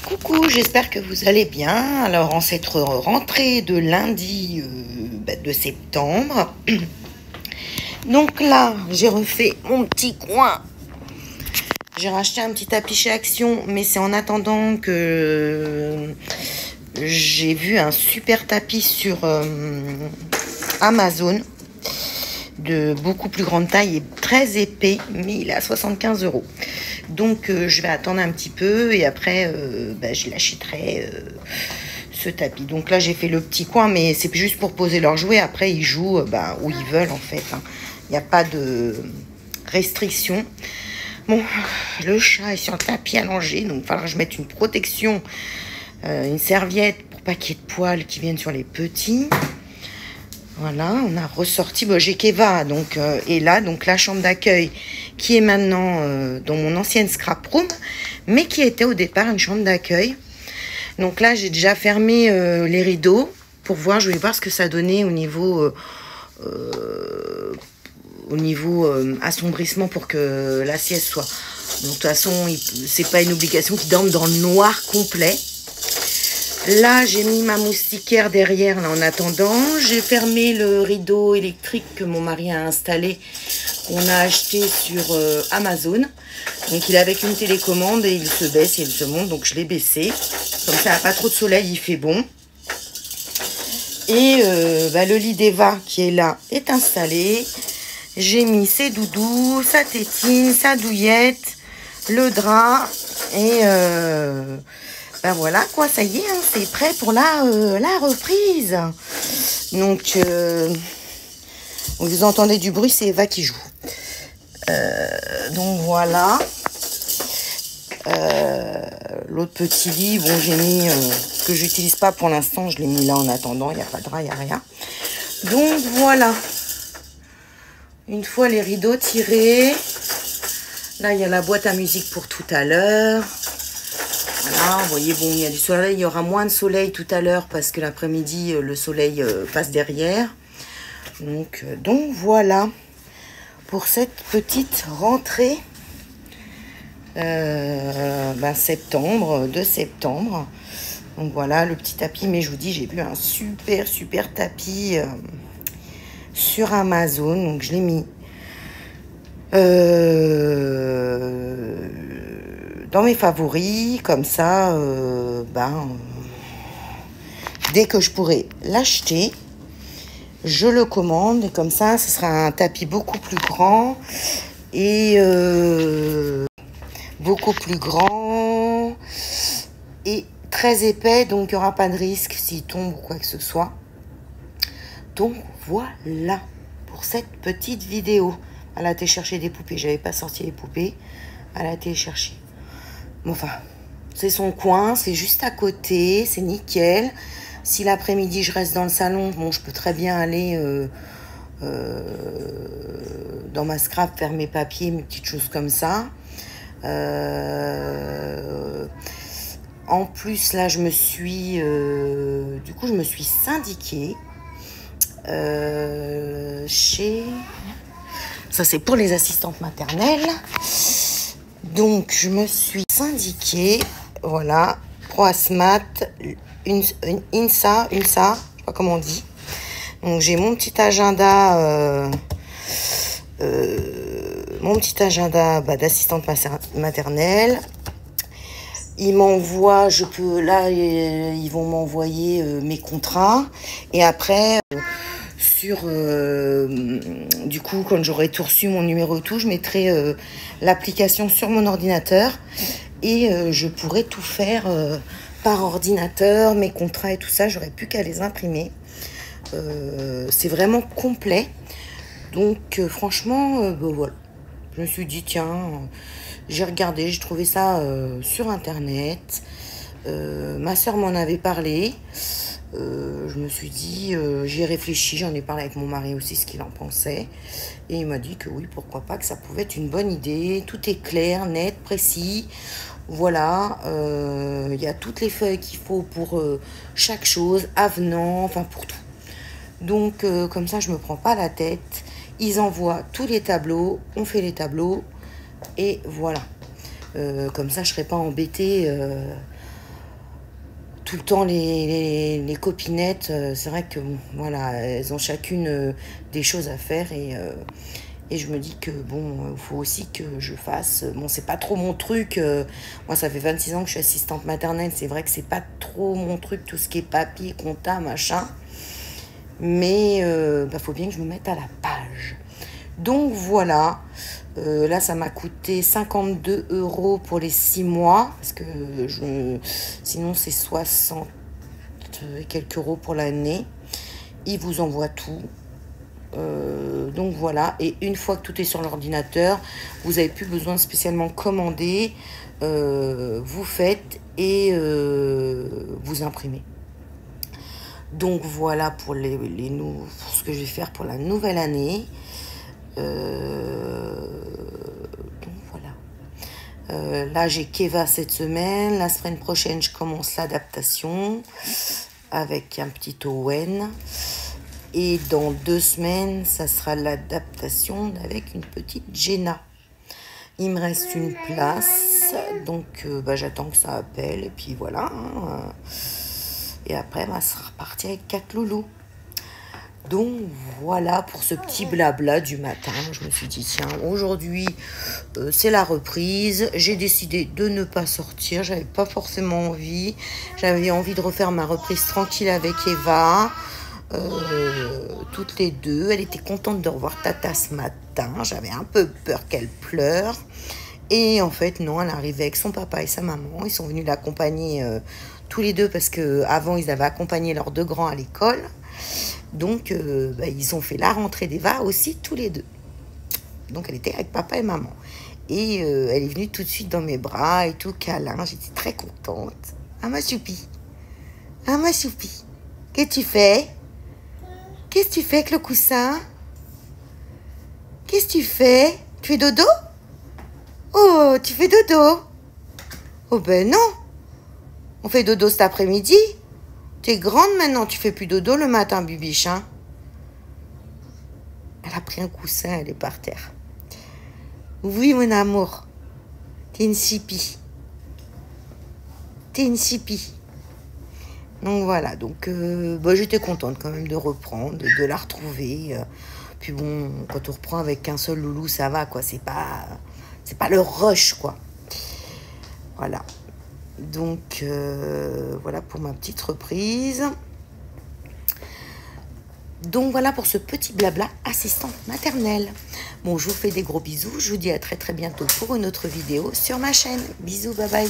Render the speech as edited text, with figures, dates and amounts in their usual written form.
Coucou, j'espère que vous allez bien. Alors, en cette rentrée de lundi de septembre, donc là, j'ai refait mon petit coin. J'ai racheté un petit tapis chez Action, mais c'est en attendant que j'ai vu un super tapis sur Amazon de beaucoup plus grande taille et très épais, mais il est à 75 €. Donc je vais attendre un petit peu et après je l'achèterai ce tapis. Donc là j'ai fait le petit coin, mais c'est juste pour poser leurs jouets. Après ils jouent où ils veulent en fait. Il n'y a pas de restriction. Bon, le chat est sur le tapis allongé, donc il va falloir que je mette une protection, une serviette pour pas qu'il y ait de poils qui viennent sur les petits. Voilà, on a ressorti, j'ai Keva, donc, et là, donc la chambre d'accueil qui est maintenant dans mon ancienne scrap room, mais qui était au départ une chambre d'accueil. Donc là, j'ai déjà fermé les rideaux pour voir, je voulais voir ce que ça donnait au niveau assombrissement pour que la sieste soit. Donc, de toute façon, c'est pas une obligation qu'ils dorment dans le noir complet. Là, j'ai mis ma moustiquaire derrière, là, en attendant. J'ai fermé le rideau électrique que mon mari a installé, qu'on a acheté sur Amazon. Donc, il est avec une télécommande et il se baisse et il se monte. Donc, je l'ai baissé. Comme ça, il n'y a pas trop de soleil, il fait bon. Et le lit d'Eva qui est là est installé. J'ai mis ses doudous, sa tétine, sa douillette, le drap et... voilà quoi, ça y est, c'est prêt pour la reprise. Donc, vous entendez du bruit, c'est Eva qui joue. Donc voilà. L'autre petit lit, bon, j'ai mis que j'utilise pas pour l'instant, je l'ai mis là en attendant, il n'y a pas de drap, il n'y a rien. Donc voilà. Une fois les rideaux tirés, là il y a la boîte à musique pour tout à l'heure. Voilà, vous voyez, bon, il y a du soleil, il y aura moins de soleil tout à l'heure parce que l'après-midi, le soleil passe derrière. Donc voilà, pour cette petite rentrée de septembre. Donc voilà, le petit tapis, mais je vous dis, j'ai vu un super tapis sur Amazon, donc je l'ai mis dans mes favoris, comme ça, dès que je pourrai l'acheter, je le commande, et comme ça, ce sera un tapis beaucoup plus grand, et très épais, donc il n'y aura pas de risque s'il tombe ou quoi que ce soit. Donc voilà, pour cette petite vidéo. Elle a été chercher des poupées, j'avais pas sorti les poupées, elle a été chercher. Enfin, c'est son coin, c'est juste à côté, c'est nickel. Si l'après-midi je reste dans le salon, bon, je peux très bien aller dans ma scrap faire mes papiers, mes petites choses comme ça. En plus, là, je me suis syndiquée chez... Ça, c'est pour les assistantes maternelles. Donc, je me suis syndiquée, voilà, ProAsmat, INSA, je sais pas comment on dit. Donc, j'ai mon petit agenda, d'assistante maternelle. Ils m'envoient, ils vont m'envoyer mes contrats. Et après, du coup, quand j'aurai tout reçu, mon numéro et tout, je mettrai l'application sur mon ordinateur et je pourrai tout faire par ordinateur, mes contrats et tout ça, j'aurai plus qu'à les imprimer. C'est vraiment complet. Donc franchement, voilà. Je me suis dit, tiens, j'ai regardé, j'ai trouvé ça sur internet. Ma soeur m'en avait parlé. Je me suis dit, j'y ai réfléchi, j'en ai parlé avec mon mari aussi, ce qu'il en pensait. Et il m'a dit que oui, pourquoi pas, que ça pouvait être une bonne idée. Tout est clair, net, précis. Voilà, il y a toutes les feuilles qu'il faut pour chaque chose, avenant, enfin pour tout. Donc, comme ça, je me prends pas la tête. Ils envoient tous les tableaux, on fait les tableaux, et voilà. Comme ça, je serai pas embêtée tout le temps les copinettes, c'est vrai que voilà, elles ont chacune des choses à faire et je me dis que bon, il faut aussi que je fasse. Bon, c'est pas trop mon truc. Moi, ça fait 26 ans que je suis assistante maternelle. C'est vrai que c'est pas trop mon truc, tout ce qui est papier, compta, machin. Mais faut bien que je me mette à la page. Donc voilà. Là, ça m'a coûté 52 € pour les 6 mois. Parce que sinon, c'est 60 et quelques euros pour l'année. Il vous envoie tout. Donc voilà, et une fois que tout est sur l'ordinateur, vous n'avez plus besoin de spécialement commander, vous faites et vous imprimez. Donc voilà pour pour ce que je vais faire pour la nouvelle année. Donc voilà. Là j'ai Keva cette semaine, la semaine prochaine je commence l'adaptation avec un petit Owen. Et dans 2 semaines, ça sera l'adaptation avec une petite Jenna. Il me reste une place, donc j'attends que ça appelle. Et puis voilà. Hein. Et après, ça sera reparti avec 4 loulous. Donc voilà pour ce petit blabla du matin. Je me suis dit, tiens, aujourd'hui, c'est la reprise. J'ai décidé de ne pas sortir. J'avais pas forcément envie. J'avais envie de refaire ma reprise tranquille avec Eva. Toutes les deux. Elle était contente de revoir Tata ce matin. J'avais un peu peur qu'elle pleure. Et en fait, non, elle arrivait avec son papa et sa maman. Ils sont venus l'accompagner tous les deux parce qu'avant, ils avaient accompagné leurs 2 grands à l'école. Donc, ils ont fait la rentrée d'Eva aussi tous les deux. Donc, elle était avec papa et maman. Et elle est venue tout de suite dans mes bras et tout, câlin. J'étais très contente. Ah, ma choupie. Ah, ma choupie. Qu'est-ce que tu fais? Qu'est-ce que tu fais avec le coussin? Qu'est-ce que tu fais? Tu fais dodo? Oh, tu fais dodo? Oh ben non. On fait dodo cet après-midi. Tu es grande maintenant, tu fais plus dodo le matin, Bibiche. Hein? Elle a pris un coussin, elle est par terre. Oui, mon amour. T'es une chipie. T'es une chipie. Donc voilà, donc j'étais contente quand même de reprendre, de la retrouver. Puis bon, quand on reprend avec qu'un seul loulou, ça va, quoi. C'est pas le rush, quoi. Voilà. Donc voilà pour ma petite reprise. Donc voilà pour ce petit blabla assistante maternelle. Bon, je vous fais des gros bisous. Je vous dis à très très bientôt pour une autre vidéo sur ma chaîne. Bisous, bye bye.